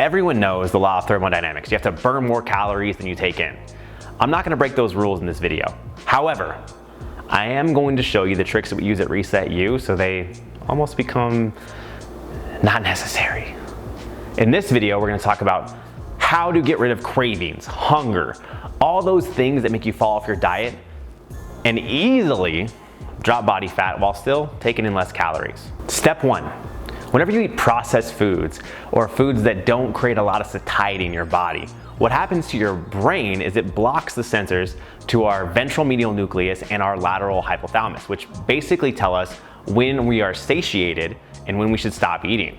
Everyone knows the law of thermodynamics. You have to burn more calories than you take in. I'm not gonna break those rules in this video. However, I am going to show you the tricks that we use at ResetU so they almost become not necessary. In this video, we're gonna talk about how to get rid of cravings, hunger, all those things that make you fall off your diet and easily drop body fat while still taking in less calories. Step one, whenever you eat processed foods or foods that don't create a lot of satiety in your body, what happens to your brain is it blocks the sensors to our ventral medial nucleus and our lateral hypothalamus, which basically tell us when we are satiated and when we should stop eating.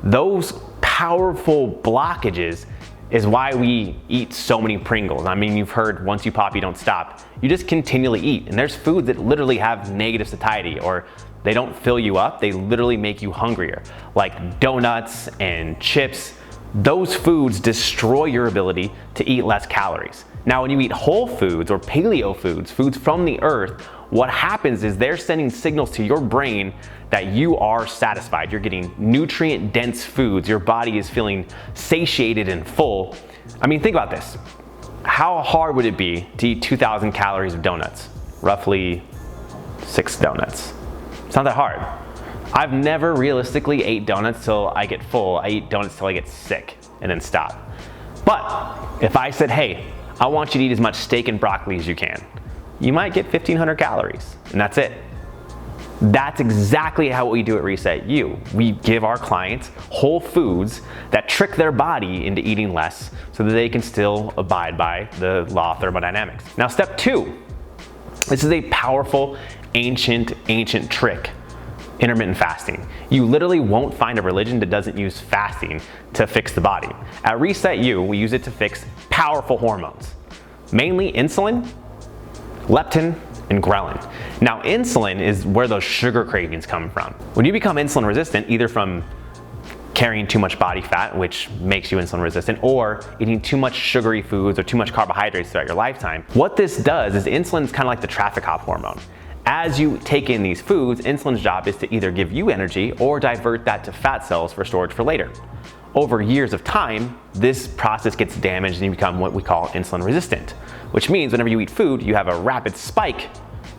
Those powerful blockages is why we eat so many Pringles. I mean, you've heard once you pop, you don't stop. You just continually eat. And there's foods that literally have negative satiety, or they don't fill you up, they literally make you hungrier. Like donuts and chips, those foods destroy your ability to eat less calories. Now, when you eat whole foods or paleo foods, foods from the earth, what happens is they're sending signals to your brain that you are satisfied. You're getting nutrient-dense foods. Your body is feeling satiated and full. I mean, think about this. How hard would it be to eat 2,000 calories of donuts? Roughly 6 donuts. It's not that hard. I've never realistically ate donuts till I get full. I eat donuts till I get sick and then stop. But if I said, hey, I want you to eat as much steak and broccoli as you can, you might get 1,500 calories, and that's it. That's exactly how we do at ResetU. We give our clients whole foods that trick their body into eating less so that they can still abide by the law of thermodynamics. Now, step two, this is a powerful, ancient trick. Intermittent fasting. You literally won't find a religion that doesn't use fasting to fix the body. At ResetU, we use it to fix powerful hormones, mainly insulin, leptin, and ghrelin. Now, insulin is where those sugar cravings come from. When you become insulin resistant, either from carrying too much body fat, which makes you insulin resistant, or eating too much sugary foods or too much carbohydrates throughout your lifetime, what this does is insulin is kind of like the traffic cop hormone. As you take in these foods, insulin's job is to either give you energy or divert that to fat cells for storage for later. Over years of time, this process gets damaged and you become what we call insulin resistant, which means whenever you eat food, you have a rapid spike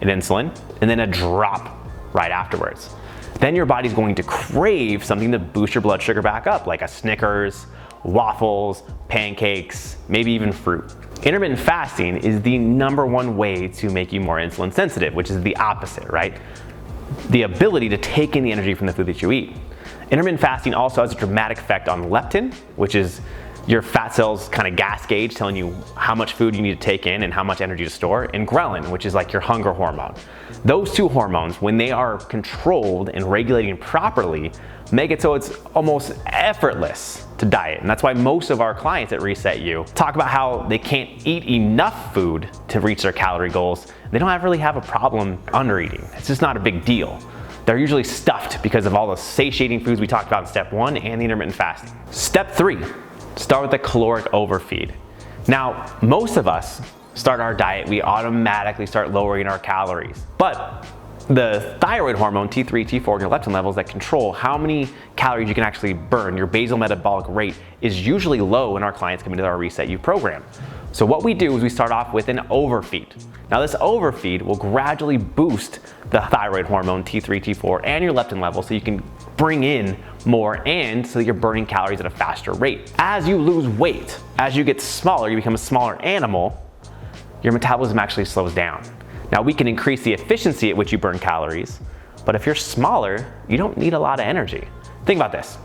in insulin and then a drop right afterwards. Then your body's going to crave something to boost your blood sugar back up, like a Snickers, waffles, pancakes, maybe even fruit. Intermittent fasting is the #1 way to make you more insulin sensitive, which is the opposite, right? The ability to take in the energy from the food that you eat. Intermittent fasting also has a dramatic effect on leptin, which is your fat cells kind of gas gauge telling you how much food you need to take in and how much energy to store, and ghrelin, which is like your hunger hormone. Those two hormones, when they are controlled and regulating properly, make it so it's almost effortless to diet. And that's why most of our clients at ResetU talk about how they can't eat enough food to reach their calorie goals. They don't really have a problem under eating. It's just not a big deal. They're usually stuffed because of all the satiating foods we talked about in step 1 and the intermittent fasting. Step 3, start with a caloric overfeed. Now, most of us start our diet, we automatically start lowering our calories. But the thyroid hormone, T3, T4, and your leptin levels that control how many calories you can actually burn, your basal metabolic rate, is usually low when our clients come into our ResetU program. So what we do is we start off with an overfeed. Now, this overfeed will gradually boost the thyroid hormone, T3, T4, and your leptin levels so you can bring in more and so that you're burning calories at a faster rate. As you lose weight, as you get smaller, you become a smaller animal, your metabolism actually slows down. Now, we can increase the efficiency at which you burn calories, but if you're smaller, you don't need a lot of energy. Think about this.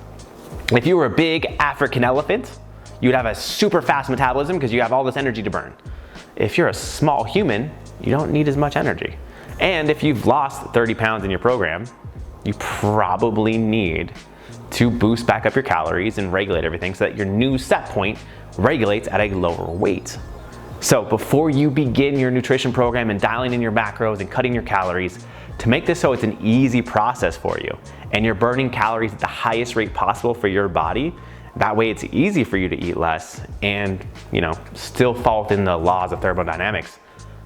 If you were a big African elephant, you'd have a super fast metabolism because you have all this energy to burn. If you're a small human, you don't need as much energy. And if you've lost 30 pounds in your program, you probably need to boost back up your calories and regulate everything so that your new set point regulates at a lower weight. So before you begin your nutrition program and dialing in your macros and cutting your calories, to make this so it's an easy process for you and you're burning calories at the highest rate possible for your body, that way it's easy for you to eat less and, still fall within the laws of thermodynamics.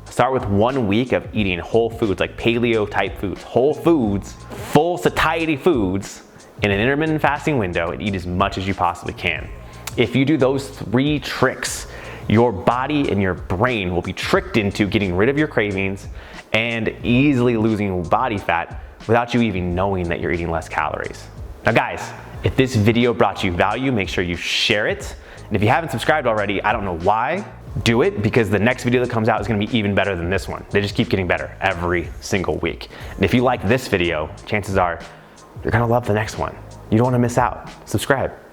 Start with 1 week of eating whole foods, like paleo type foods, whole foods, full satiety foods in an intermittent fasting window, and eat as much as you possibly can. If you do those 3 tricks, your body and your brain will be tricked into getting rid of your cravings and easily losing body fat without you even knowing that you're eating less calories. Now guys, if this video brought you value, make sure you share it. And if you haven't subscribed already, I don't know why, do it, because the next video that comes out is gonna be even better than this one. They just keep getting better every single week. And if you like this video, chances are you're gonna love the next one. You don't wanna miss out. Subscribe.